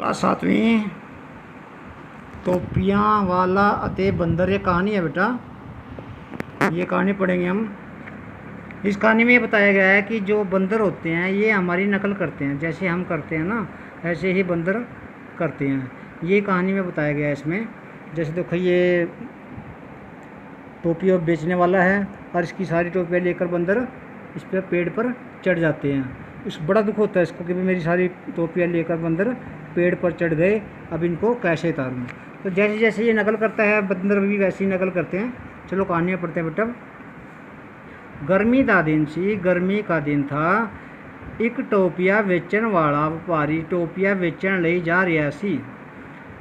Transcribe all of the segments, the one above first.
Class 7वीं टोपियाँ वाला अते बंदर। ये कहानी है बेटा, ये कहानी पढ़ेंगे हम। इस कहानी में ये बताया गया है कि जो बंदर होते हैं ये हमारी नकल करते हैं, जैसे हम करते हैं ना ऐसे ही बंदर करते हैं। ये कहानी में बताया गया है इसमें। जैसे देखो ये टोपियाँ बेचने वाला है और इसकी सारी टोपियाँ लेकर बंदर इस पर पेड़ पर चढ़ जाते हैं। इस बड़ा दुख होता है इसको कि मेरी सारी टोपियाँ लेकर बंदर पेड़ पर चढ़ गए, अब इनको कैसे उतारूँ। तो जैसे जैसे ये नकल करता है बंदर भी वैसे ही नकल करते हैं। चलो कहानियाँ पढ़ते हैं बेटा। गर्मी का दिन सी, गर्मी का दिन था। एक टोपिया वेचण वाला व्यापारी टोपिया बेचण लई जा रहा सी।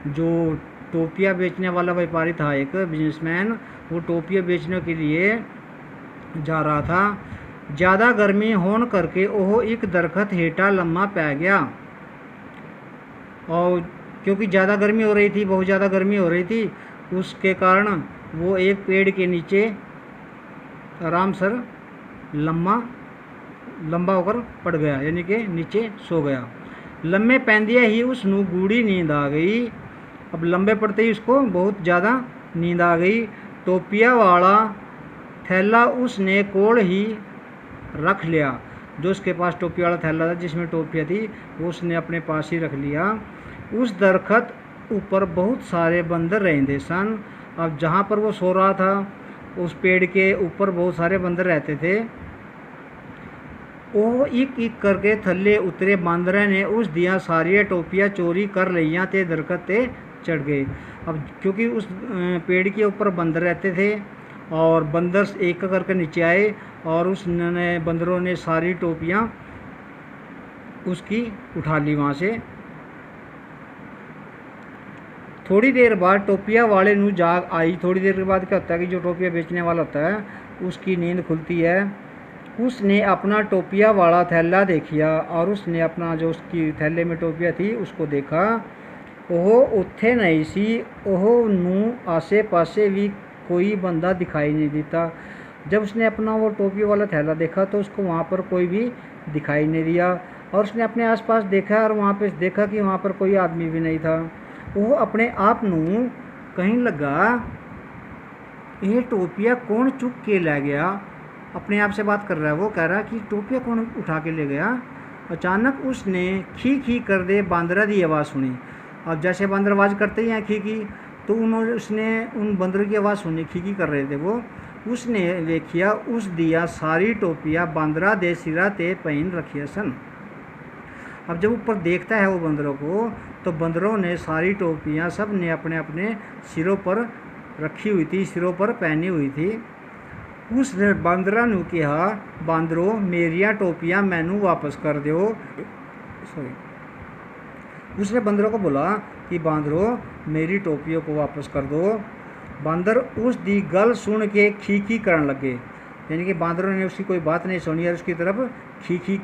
जो टोपिया बेचने वाला व्यापारी था, एक बिजनेसमैन, वो टोपिया बेचने के लिए जा रहा था। ज़्यादा गर्मी होने करके वो एक दरखत हेठा लम्मा पै गया। और क्योंकि ज़्यादा गर्मी हो रही थी, बहुत ज़्यादा गर्मी हो रही थी, उसके कारण वो एक पेड़ के नीचे आराम से लंबा होकर पड़ गया, यानी कि नीचे सो गया। लम्बे पैंदिया ही उसनू गूढ़ी नींद आ गई। अब लंबे पड़ते ही उसको बहुत ज़्यादा नींद आ गई। टोपिया वाला थैला उसने कोल ही रख लिया। जो उसके पास टोपी वाला थैला था जिसमें टोपियाँ थी वो उसने अपने पास ही रख लिया। उस दरखत ऊपर बहुत सारे बंदर रहते सन। अब जहाँ पर वो सो रहा था उस पेड़ के ऊपर बहुत सारे बंदर रहते थे। वो एक एक करके थल्ले उतरे बंदर ने उस दिया सारी टोपियाँ चोरी कर लिया ते दरखत ते चढ़ गए। अब क्योंकि उस पेड़ के ऊपर बंदर रहते थे और बंदर एक करके नीचे आए और उसने बंदरों ने सारी टोपियाँ उसकी उठा ली वहाँ से। थोड़ी देर बाद टोपिया वाले नू जाग आई। थोड़ी देर के बाद क्या होता है कि जो टोपियाँ बेचने वाला होता है उसकी नींद खुलती है। उसने अपना टोपिया वाला थैला देखिया और उसने अपना जो उसकी थैले में टोपियाँ थी उसको देखा। ओह उत्थे नहीं सी। ओह नू आसे पासे भी कोई बंदा दिखाई नहीं देता। जब उसने अपना वो टोपी वाला थैला देखा तो उसको वहाँ पर कोई भी दिखाई नहीं दिया। और उसने अपने आसपास देखा और वहाँ पे देखा कि वहाँ पर कोई आदमी भी नहीं था। वो अपने आप नू कहीं लगा ये टोपिया कौन चुक के ले गया। अपने आप से बात कर रहा है, वो कह रहा है कि टोपिया कौन उठा के ले गया। अचानक उसने खी खी कर दे बांदरा की आवाज़ सुनी। अब जैसे बांदर आवाज़ करते ही हैं खी खी, तो उसने उन बंदरों की आवाज़ सुनी, खी खी कर रहे थे वो। उसने देखिया उस दिया सारी टोपियाँ बांदरा दे सिरा ते पहन रखिया सन। अब जब ऊपर देखता है वो बंदरों को तो बंदरों ने सारी टोपियाँ सब ने अपने अपने सिरों पर रखी हुई थी, सिरों पर पहनी हुई थी। उसने बांदरा नू कहा, बांदरो मेरिया टोपियाँ मैनू वापस कर दो। उसने बंदरों को बोला कि बांदरो मेरी टोपियों को वापस कर दो। बांदर उस दी गल सुन के खी खी करने लगे, यानी कि बांदरों ने उसकी कोई बात नहीं सुनी और उसकी तरफ खी खी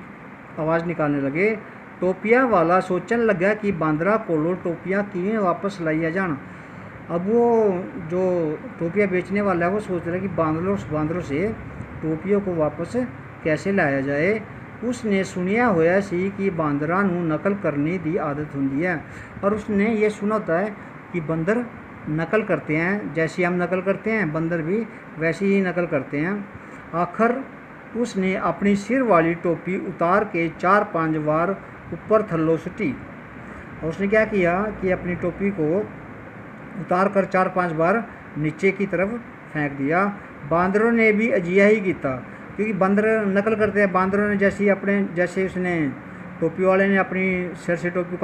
आवाज़ निकालने लगे। टोपिया वाला सोचने लगा कि बांदरा कोलो टोपियाँ किवें वापस लाइया जान। अब वो जो टोपियाँ बेचने वाला है वो सोच रहा है कि बांदरों से टोपियों को वापस कैसे लाया जाए। उसने सुनिया होया सी कि बांदरा नू नकल करने की आदत होती है और उसने ये सुना होता है कि बंदर नकल करते हैं, जैसी हम नकल करते हैं बंदर भी वैसी ही नकल करते हैं। आखिर उसने अपनी सिर वाली टोपी उतार के 4-5 बार ऊपर थल्लो सुटी। और उसने क्या किया कि अपनी टोपी को उतार कर 4-5 बार नीचे की तरफ फेंक दिया। बांदरों ने भी अजिया ही किया, क्योंकि बंदर नकल करते हैं। बांदरों ने जैसे उसने टोपी वाले ने अपनी सिर से टोपी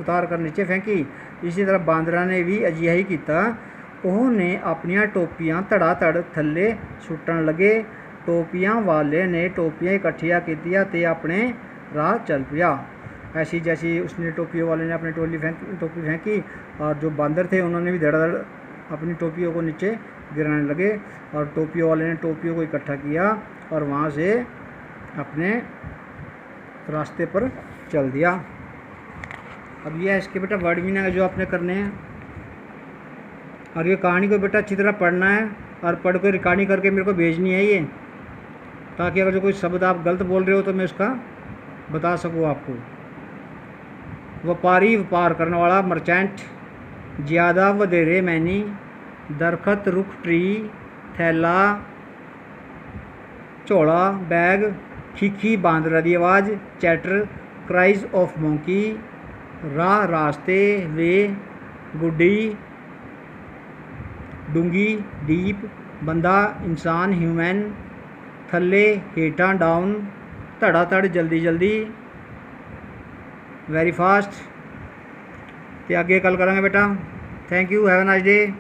उतार कर नीचे फेंकी, इसी तरह बांदरा ने भी अजिया ही किया। उन्होंने अपनिया टोपियाँ धड़ाधड़ थल्ले सुटन लगे। टोपियाँ वाले ने टोपियाँ इकट्ठिया कीतिया ते अपने राह चल पिया। ऐसी जैसी उसने टोपी वाले ने अपनी टोपी फेंकी और जो बांदर थे उन्होंने भी धड़ाधड़ अपनी टोपियों को नीचे गिराने लगे और टोपी वाले ने टोपियों को इकट्ठा किया और वहाँ से अपने रास्ते पर चल दिया। अब यह इसके बेटा वर्ड मीनिंग है जो आपने करने हैं। और ये कहानी को बेटा अच्छी तरह पढ़ना है और पढ़ कर रिकॉर्डिंग करके मेरे को भेजनी है ये, ताकि अगर जो कोई शब्द आप गलत बोल रहे हो तो मैं उसका बता सकूँ आपको। ਵਪਾਰੀ ਵਪਾਰ ਕਰਨ ਵਾਲਾ ਮਰਚੈਂਟ, ਜ਼ਿਆਦਾ ਵਧੇਰੇ ਮੈਨੀ, ਦਰਖਤ ਰੁੱਖ ਟਰੀ, ਥੈਲਾ ਝੋਲਾ ਬੈਗ, ਖੀਖੀ ਬਾਂਦਰਾਂ ਦੀ ਆਵਾਜ਼, ਚੈਟਰ ਕਰਾਈਜ਼ ਆਫ ਮੌਂਕੀ, ਰਾਹ ਰਾਸਤੇ ਵੇ, ਗੁੱਡੀ ਡੂੰਗੀ ਡੀਪ, ਬੰਦਾ ਇਨਸਾਨ ਹਿਊਮਨ, ਥੱਲੇ ਹੇਠਾਂ ਡਾਊਨ, ਧੜਾ ਧੜ ਜਲਦੀ ਜਲਦੀ, ਵੈਰੀ ਫਾਸਟ। ਤੇ ਅੱਗੇ ਗੱਲ ਕਰਾਂਗੇ ਬੇਟਾ। Thank you, have a nice day.